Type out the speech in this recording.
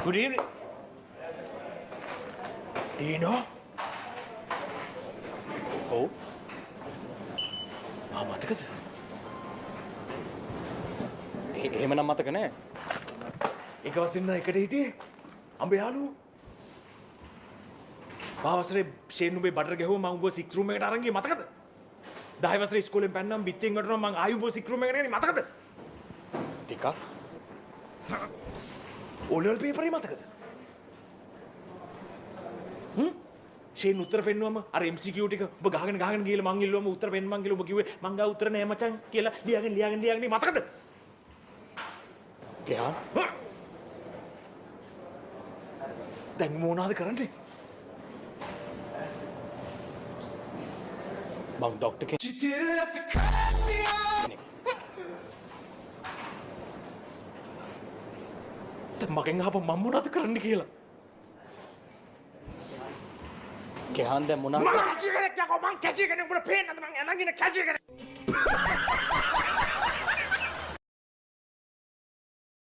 Good evening. Dino? Oh? මතකද? එහෙමනම් මතක නෑ. එක වශයෙන්ම එකට හිටියේ. අඹ යාළුවෝ. පාවසරේ ෂේන් උඹේ බඩර ගැහුවා මම උඹව සික් රූම් එකට අරන් ගියේ මතකද? 10 වසරේ ඉස්කෝලෙන් පැන්නම් බිත්තෙන් වැටුණා මම ආයි උඹව සික් රූම් එකට ගෙනියන්නේ මතකද? ටිකක්. ඕලෙවල් පේපරේ මතකද? ෂේන් උත්තර පෙන්නුවම අර MCQ ටික ඔබ ගහගෙන ගිහලා මං ඉල්ලුවම උත්තර පෙන්න මං කියලා ඔබ කිව්වේ මං ගාව උත්තර නෑ මචං කියලා ලියාගෙන මතකද? ගියා. දැන් මොනවද කරන්නේ? මං ડોක්ටර් කෙනෙක්. දැන් මගෙන් අහපන් මම මොනවද කරන්න කියලා. කෙහන්ද මොනවද? මම කැසිය කෙනෙක් යකෝ මං කැසිය කෙනෙක් උඹට පේන්නද මං අනගින කැසිය කෙනෙක්.